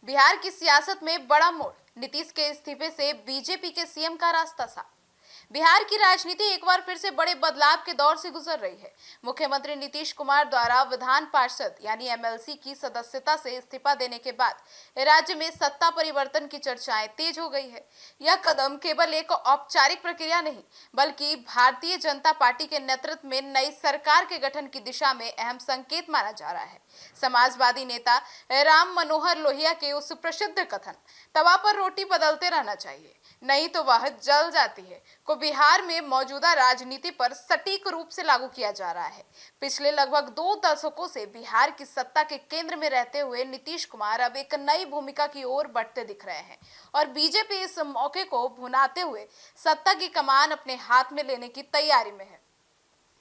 बिहार की सियासत में बड़ा मोड़, नीतीश के इस्तीफे से बीजेपी के सीएम का रास्ता साफ। बिहार की राजनीति एक बार फिर से बड़े बदलाव के दौर से गुजर रही है। मुख्यमंत्री नीतीश कुमार द्वारा विधान पार्षद यानी एमएलसी की सदस्यता से इस्तीफा देने के बाद राज्य में सत्ता परिवर्तन की चर्चाएं तेज हो गई है। यह कदम केवल एक औपचारिक प्रक्रिया नहीं, बल्कि भारतीय जनता पार्टी के नेतृत्व में नई सरकार के गठन की दिशा में अहम संकेत माना जा रहा है। समाजवादी नेता राम मनोहर लोहिया के उस प्रसिद्ध कथन, तवा पर रोटी बदलते रहना चाहिए, नहीं तो वह जल जाती है, को बिहार में मौजूदा राजनीति पर सटीक रूप से लागू किया जा रहा है। पिछले लगभग 2 दशकों से बिहार की सत्ता के केंद्र में रहते हुए नीतीश कुमार अब एक नई भूमिका की ओर बढ़ते दिख रहे हैं और बीजेपी इस मौके को भुनाते हुए सत्ता की कमान अपने हाथ में लेने की तैयारी में है।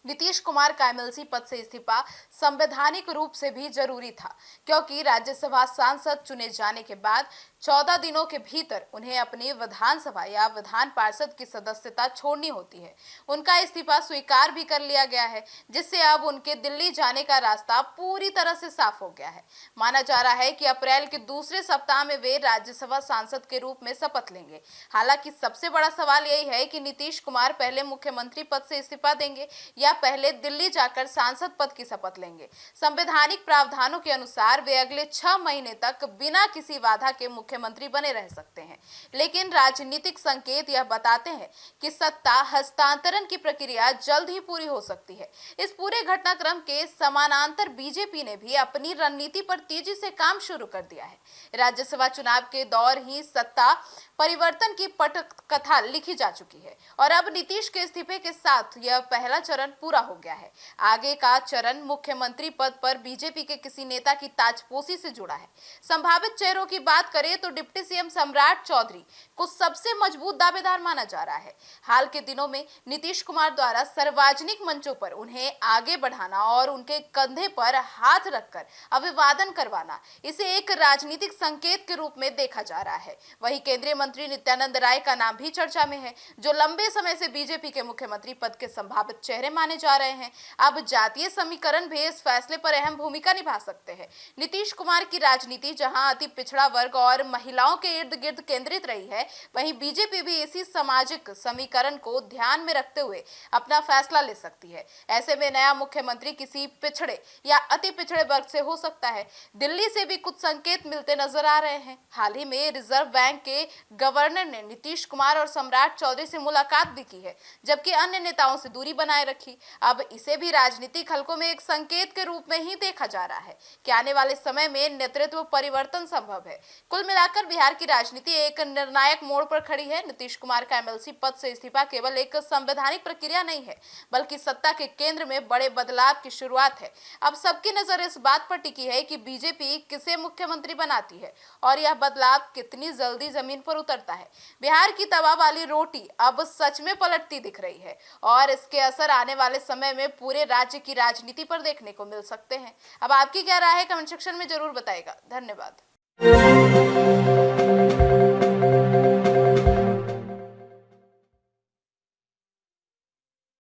नीतीश कुमार का एमएलसी पद से इस्तीफा संवैधानिक रूप से भी जरूरी था, क्योंकि राज्यसभा सांसद चुने जाने के बाद 14 दिनों के भीतर उन्हें अपनी विधानसभा या विधान पार्षद की सदस्यता छोड़नी होती है। उनका इस्तीफा स्वीकार भी कर लिया गया है, जिससे अब उनके दिल्ली जाने का रास्ता पूरी तरह से साफ हो गया है। माना जा रहा है कि अप्रैल के दूसरे सप्ताह में वे राज्यसभा सांसद के रूप में शपथ लेंगे। हालांकि सबसे बड़ा सवाल यही है कि नीतीश कुमार पहले मुख्यमंत्री पद से इस्तीफा देंगे या पहले दिल्ली जाकर सांसद पद की शपथ लेंगे। संवैधानिक प्रावधानों के अनुसार वे अगले 6 महीने तक बिना किसी बाधा के मुख्यमंत्री बने रह सकते हैं, लेकिन राजनीतिक संकेत यह बताते हैं कि सत्ता हस्तांतरण की प्रक्रिया जल्द ही पूरी हो सकती है। इस पूरे घटनाक्रम के समानांतर बीजेपी ने भी अपनी रणनीति पर तेजी से काम शुरू कर दिया है। राज्यसभा चुनाव के दौर ही सत्ता परिवर्तन की पटकथा लिखी जा चुकी है और अब नीतीश के इस्तीफे के साथ यह पहला चरण पूरा हो गया है। आगे का चरण मुख्यमंत्री पद पर बीजेपी के किसी नेता की ताजपोशी से जुड़ा है। संभावित चेहरों की बात करें तो डिप्टी सीएम सम्राट चौधरी को सबसे मजबूत दावेदार माना जा रहा है। हाल के दिनों में नीतीश कुमार द्वारा सार्वजनिक मंचों पर उन्हें आगे बढ़ाना और उनके कंधे पर हाथ रखकर अभिवादन करवाना, इसे एक राजनीतिक संकेत के रूप में देखा जा रहा है। वहीं केंद्रीय मंत्री नित्यानंद राय का नाम भी चर्चा में है, जो लंबे समय से बीजेपी के मुख्यमंत्री पद के संभावित चेहरे माने जा रहे हैं। अब जातीय समीकरण भी इस फैसले पर अहम भूमिका निभा सकते हैं। नीतीश कुमार की राजनीति जहां अति पिछड़ा वर्ग और महिलाओं के इर्द गिर्द केंद्रित रही है, वहीं बीजेपी भी इसी सामाजिक समीकरण को ध्यान में रखते हुए अपना फैसला ले सकती है। ऐसे में नया मुख्यमंत्री किसी पिछड़े या अति पिछड़े वर्ग से हो सकता है। दिल्ली से भी कुछ संकेत मिलते नजर आ रहे हैं। हाल ही में रिजर्व बैंक के गवर्नर ने नीतीश कुमार और सम्राट चौधरी से मुलाकात भी की है, जबकि अन्य नेताओं से दूरी बनाए रखी। अब इसे भी राजनीतिक हलकों में एक संकेत के रूप में ही देखा जा रहा है कि आने वाले समय में नेतृत्व परिवर्तन संभव है। कुल मिलाकर बिहार की राजनीति एक निर्णायक मोड़ पर खड़ी है। नीतीश कुमार का एमएलसी पद से इस्तीफा केवल एक संवैधानिक प्रक्रिया नहीं है, बल्कि सत्ता के केंद्र में बड़े बदलाव की शुरुआत है। अब सबकी नजर इस बात पर टिकी है कि बीजेपी किसे मुख्यमंत्री बनाती है और यह बदलाव कितनी जल्दी जमीन पर उतरता है। बिहार की तवा वाली रोटी अब सच में पलटती दिख रही है और इसके असर आने वाले समय में पूरे राज्य की राजनीति पर देखने को मिल सकते हैं। अब आपकी क्या राय है, कमेंट सेक्शन में जरूर बताइएगा। धन्यवाद।